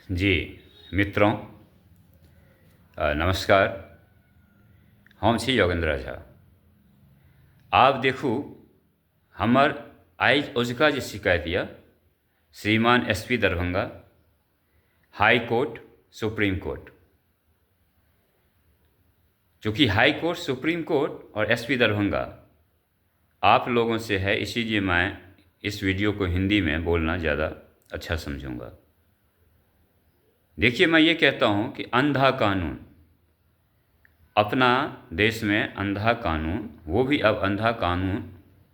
जी मित्रों, नमस्कार। हम छी योगेंद्र झा। आप देखू हमर आई ओजका जे शिकायत यऽ श्रीमान SP Darbhanga, high court, supreme court. चूँकि हाई कोर्ट, सुप्रीम कोर्ट और एसपी दरभंगा आप लोगों से है, इसीलिए मैं इस वीडियो को हिंदी में बोलना ज़्यादा अच्छा समझूंगा। देखिए, मैं ये कहता हूँ कि अंधा कानून, अपना देश में अंधा कानून, वो भी अब अंधा कानून,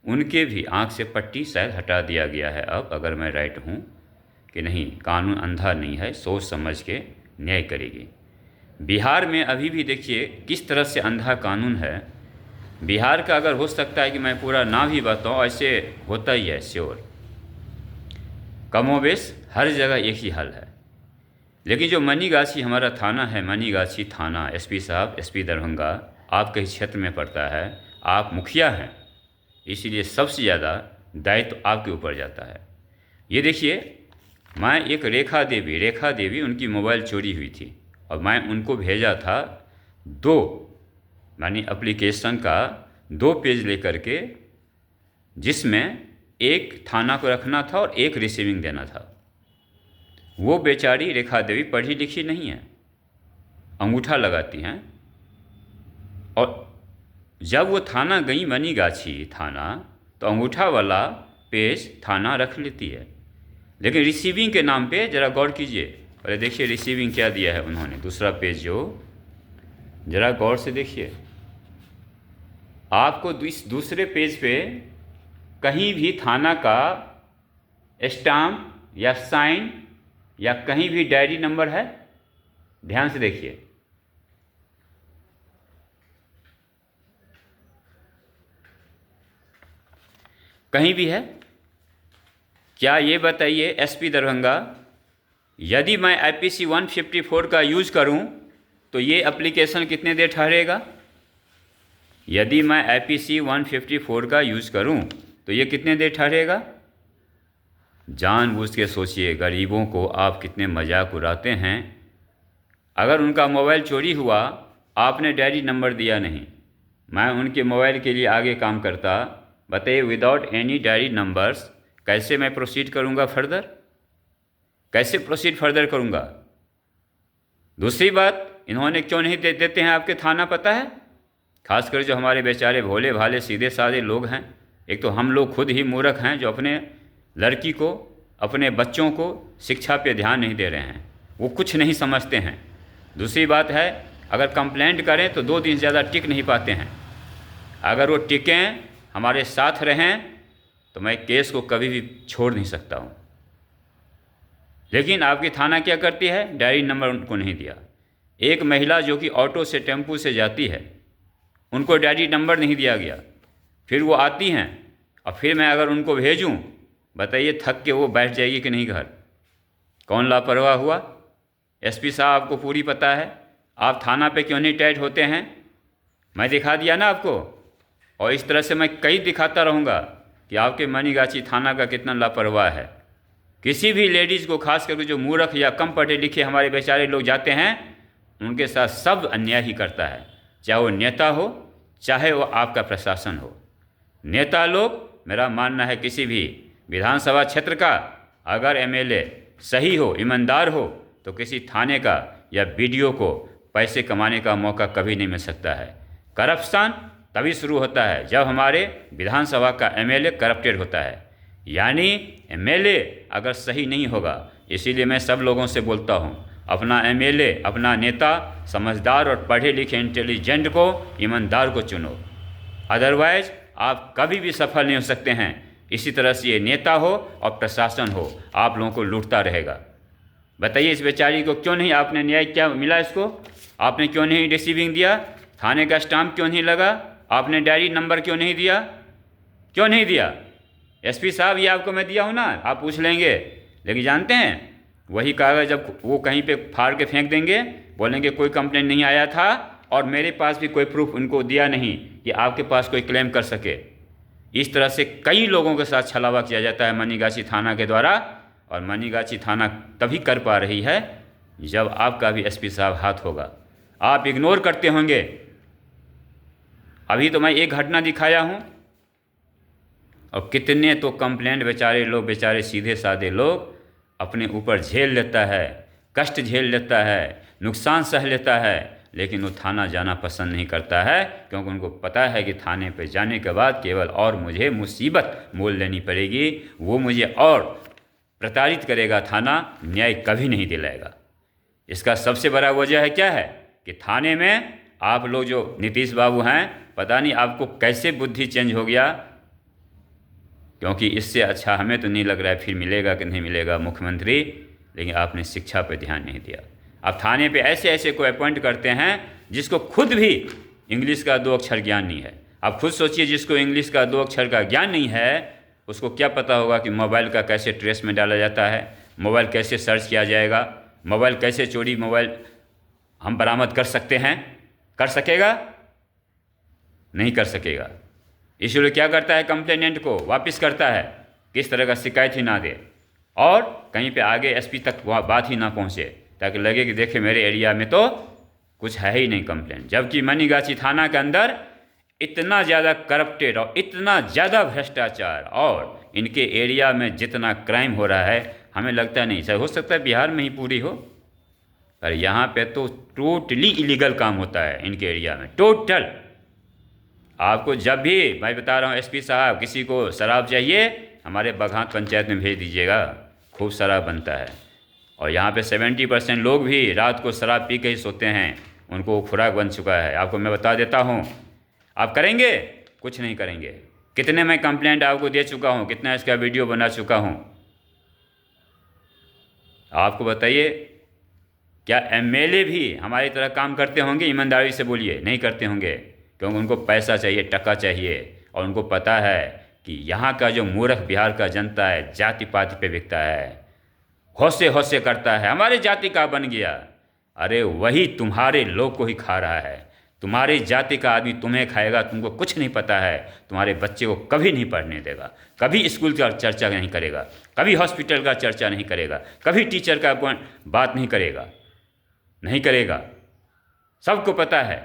उनके भी आँख से पट्टी शायद हटा दिया गया है अब, अगर मैं राइट हूँ कि नहीं, कानून अंधा नहीं है, सोच समझ के न्याय करेगी। बिहार में अभी भी देखिए किस तरह से अंधा कानून है। बिहार का अगर हो सकता है कि मैं पूरा ना भी बताऊँ, ऐसे होता ही है श्योर, कमोबेश हर जगह एक ही हाल है। लेकिन जो मनीगाछी हमारा थाना है, मनीगाछी थाना, एसपी साहब, एसपी दरभंगा आपके ही क्षेत्र में पड़ता है, आप मुखिया हैं, इसीलिए सबसे ज़्यादा दायित्व आपके ऊपर जाता है। ये देखिए, मैं एक रेखा देवी उनकी मोबाइल चोरी हुई थी और मैं उनको भेजा था मानी एप्लीकेशन का 2 पेज लेकर के, जिसमें एक थाना को रखना था और एक रिसीविंग देना था। वो बेचारी रेखा देवी पढ़ी लिखी नहीं है, अंगूठा लगाती हैं, और जब वो थाना गई मनीगाछी थाना, तो अंगूठा वाला पेज थाना रख लेती है, लेकिन रिसीविंग के नाम पे ज़रा गौर कीजिए। अरे देखिए रिसीविंग क्या दिया है उन्होंने, दूसरा पेज जो, ज़रा गौर से देखिए। आपको इस दूसरे पेज पे कहीं भी थाना का स्टाम्प या साइन या कहीं भी डायरी नंबर है? ध्यान से देखिए। कहीं भी है क्या? ये बताइए एसपी दरभंगा, यदि मैं आईपीसी 154 का यूज़ करूं तो ये एप्लीकेशन कितने देर ठहरेगा? यदि मैं आईपीसी 154 का यूज़ करूं तो ये कितने देर ठहरेगा? जानबूझ के सोचिए, गरीबों को आप कितने मजाक उड़ाते हैं। अगर उनका मोबाइल चोरी हुआ, आपने डायरी नंबर दिया नहीं, मैं उनके मोबाइल के लिए आगे काम करता, बताइए विदाउट एनी डायरी नंबर्स कैसे मैं प्रोसीड करूंगा फर्दर? कैसे प्रोसीड फर्दर करूंगा? दूसरी बात, इन्होंने क्यों नहीं देते हैं आपके थाना, पता है? खासकर जो हमारे बेचारे भोले भाले सीधे साधे लोग हैं। एक तो हम लोग खुद ही मूर्ख हैं जो अपने लड़की को, अपने बच्चों को शिक्षा पे ध्यान नहीं दे रहे हैं, वो कुछ नहीं समझते हैं। दूसरी बात है, अगर कंप्लेंट करें तो 2 दिन ज़्यादा टिक नहीं पाते हैं। अगर वो टिकें, हमारे साथ रहें, तो मैं केस को कभी भी छोड़ नहीं सकता हूँ। लेकिन आपकी थाना क्या करती है? डायरी नंबर उनको नहीं दिया। एक महिला जो कि ऑटो से, टेम्पू से जाती है, उनको डायरी नंबर नहीं दिया गया। फिर वो आती हैं और फिर मैं अगर उनको भेजूं, बताइए थक के वो बैठ जाएगी कि नहीं घर? कौन लापरवाह हुआ? एसपी साहब आपको पूरी पता है, आप थाना पे क्यों नहीं टाइट होते हैं? मैं दिखा दिया ना आपको, और इस तरह से मैं कई दिखाता रहूँगा कि आपके मनीगाछी थाना का कितना लापरवाह है। किसी भी लेडीज़ को, खास करके जो मूर्ख या कम पढ़े लिखे हमारे बेचारे लोग जाते हैं, उनके साथ सब अन्याय ही करता है, चाहे वो नेता हो, चाहे वो आपका प्रशासन हो। नेता लोग, मेरा मानना है किसी भी विधानसभा क्षेत्र का अगर एमएलए सही हो, ईमानदार हो, तो किसी थाने का या बीडीओ को पैसे कमाने का मौका कभी नहीं मिल सकता है। करप्शन तभी शुरू होता है जब हमारे विधानसभा का एमएलए करप्टेड होता है, यानी एमएलए अगर सही नहीं होगा। इसीलिए मैं सब लोगों से बोलता हूँ, अपना एमएलए, अपना नेता समझदार और पढ़े लिखे इंटेलिजेंट को, ईमानदार को चुनो, अदरवाइज आप कभी भी सफल नहीं हो सकते हैं। इसी तरह से ये नेता हो और प्रशासन हो, आप लोगों को लूटता रहेगा। बताइए इस बेचारी को क्यों नहीं आपने न्याय क्या मिला? इसको आपने क्यों नहीं रिसीविंग दिया? थाने का स्टाम्प क्यों नहीं लगा? आपने डायरी नंबर क्यों नहीं दिया? क्यों नहीं दिया? एसपी साहब, ये आपको मैं दिया हूँ ना, आप पूछ लेंगे। लेकिन जानते हैं, वही कागज़ जब वो कहीं पे फाड़ के फेंक देंगे, बोलेंगे कोई कंप्लेंट नहीं आया था और मेरे पास भी कोई प्रूफ उनको दिया नहीं कि आपके पास कोई क्लेम कर सके। इस तरह से कई लोगों के साथ छलावा किया जाता है मनीगाछी थाना के द्वारा, और मनीगाछी थाना तभी कर पा रही है जब आपका भी एसपी साहब हाथ होगा। आप इग्नोर करते होंगे। अभी तो मैं एक घटना दिखाया हूँ, और कितने तो कंप्लेंट बेचारे लोग, बेचारे सीधे साधे लोग अपने ऊपर झेल लेता है, कष्ट झेल लेता है, नुकसान सह लेता है, लेकिन वो थाना जाना पसंद नहीं करता है, क्योंकि उनको पता है कि थाने पे जाने के बाद केवल और मुझे मुसीबत मोल लेनी पड़ेगी, वो मुझे और प्रताड़ित करेगा, थाना न्याय कभी नहीं दिलाएगा। इसका सबसे बड़ा वजह है क्या है कि थाने में आप लोग जो नीतीश बाबू हैं, पता नहीं आपको कैसे बुद्धि चेंज हो गया, क्योंकि इससे अच्छा हमें तो नहीं लग रहा है फिर मिलेगा कि नहीं मिलेगा मुख्यमंत्री, लेकिन आपने शिक्षा पर ध्यान नहीं दिया। आप थाने पे ऐसे ऐसे को अपॉइंट करते हैं जिसको खुद भी इंग्लिश का 2 अक्षर ज्ञान नहीं है। आप खुद सोचिए, जिसको इंग्लिश का 2 अक्षर का ज्ञान नहीं है, उसको क्या पता होगा कि मोबाइल का कैसे ट्रेस में डाला जाता है, मोबाइल कैसे सर्च किया जाएगा, मोबाइल कैसे चोरी मोबाइल हम बरामद कर सकते हैं। कर सकेगा? नहीं कर सकेगा। इसलिए क्या करता है, कंप्लेनेंट को वापस करता है, किस तरह का शिकायत ही ना दे, और कहीं पे आगे एसपी तक वह बात ही ना पहुँचे, ताकि लगे कि देखे मेरे एरिया में तो कुछ है ही नहीं कंप्लेंट। जबकि मनीगाछी थाना के अंदर इतना ज़्यादा करप्टेड और इतना ज़्यादा भ्रष्टाचार, और इनके एरिया में जितना क्राइम हो रहा है, हमें लगता नहीं, सर हो सकता है बिहार में ही पूरी हो, पर यहाँ पे तो टोटली इलीगल काम होता है इनके एरिया में, टोटल। आपको जब भी, मैं बता रहा हूँ एसपी साहब, किसी को शराब चाहिए, हमारे बघात पंचायत में भेज दीजिएगा, खूब शराब बनता है। और यहाँ पे 70% लोग भी रात को शराब पी के ही सोते हैं, उनको खुराक बन चुका है। आपको मैं बता देता हूँ। आप करेंगे? कुछ नहीं करेंगे। कितने मैं कंप्लेंट आपको दे चुका हूँ, कितना इसका वीडियो बना चुका हूँ। आपको बताइए, क्या एमएलए भी हमारी तरह काम करते होंगे? ईमानदारी से बोलिए, नहीं करते होंगे, क्योंकि उनको पैसा चाहिए, टका चाहिए, और उनको पता है कि यहाँ का जो मूर्ख बिहार का जनता है, जाति पाति पे बिकता है, हौसे हौसे करता है, हमारे जाति का बन गया। अरे वही तुम्हारे लोग को ही खा रहा है। तुम्हारी जाति का आदमी तुम्हें खाएगा, तुमको कुछ नहीं पता है। तुम्हारे बच्चे को कभी नहीं पढ़ने देगा, कभी स्कूल का चर्चा नहीं करेगा, कभी हॉस्पिटल का चर्चा नहीं करेगा, कभी टीचर का बात नहीं करेगा, नहीं करेगा। सबको पता है।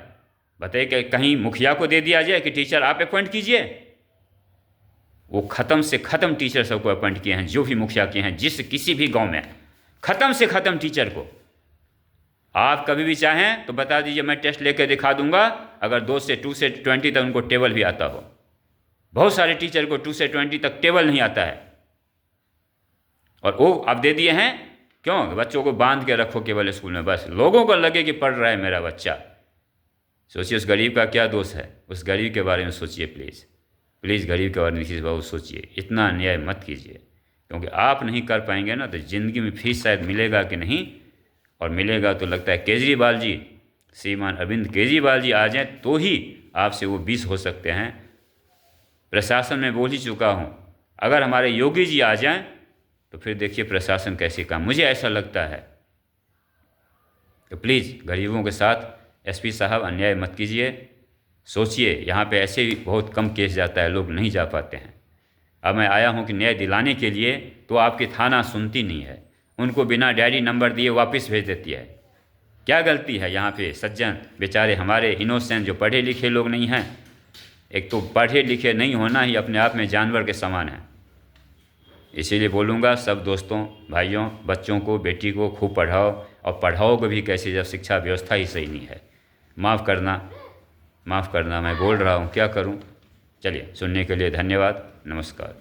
बताइए कि कहीं मुखिया को दे दिया जाए कि टीचर आप अपॉइंट कीजिए, वो ख़त्म से ख़त्म टीचर सबको अपॉइंट किए हैं, जो भी मुखिया किए हैं, जिस किसी भी गांव में ख़त्म से ख़त्म टीचर को। आप कभी भी चाहें तो बता दीजिए, मैं टेस्ट लेकर दिखा दूंगा, अगर 2 से 20 तक उनको टेबल भी आता हो। बहुत सारे टीचर को 2 से 20 तक टेबल नहीं आता है, और वो आप दे दिए हैं। क्यों? बच्चों को बांध के रखो केवल स्कूल में, बस लोगों को लगे कि पढ़ रहा है मेरा बच्चा। सोचिए उस गरीब का क्या दोष है। उस गरीब के बारे में सोचिए प्लीज़, प्लीज़ गरीब के बारे में नीतीश बाबू सोचिए। इतना अन्याय मत कीजिए, क्योंकि आप नहीं कर पाएंगे ना, तो ज़िंदगी में फीस शायद मिलेगा कि नहीं, और मिलेगा तो लगता है केजरीवाल जी, श्रीमान अरविंद केजरीवाल जी आ जाएं तो ही आपसे वो 20 हो सकते हैं। प्रशासन में बोल ही चुका हूँ, अगर हमारे योगी जी आ जाएं तो फिर देखिए प्रशासन कैसे काम, मुझे ऐसा लगता है। तो प्लीज़ गरीबों के साथ एसपी साहब अन्याय मत कीजिए। सोचिए, यहाँ पे ऐसे ही बहुत कम केस जाता है, लोग नहीं जा पाते हैं। अब मैं आया हूँ कि न्याय दिलाने के लिए, तो आपकी थाना सुनती नहीं है, उनको बिना डायरी नंबर दिए वापस भेज देती है। क्या गलती है यहाँ पे? सज्जन बेचारे हमारे इनोसेंट जो पढ़े लिखे लोग नहीं हैं, एक तो पढ़े लिखे नहीं होना ही अपने आप में जानवर के समान है। इसीलिए बोलूँगा सब दोस्तों, भाइयों, बच्चों को, बेटी को खूब पढ़ाओ, और पढ़ाओ को भी कैसे, जब शिक्षा व्यवस्था ही सही नहीं है। माफ़ करना, मैं बोल रहा हूँ, क्या करूँ। चलिए, सुनने के लिए धन्यवाद, नमस्कार।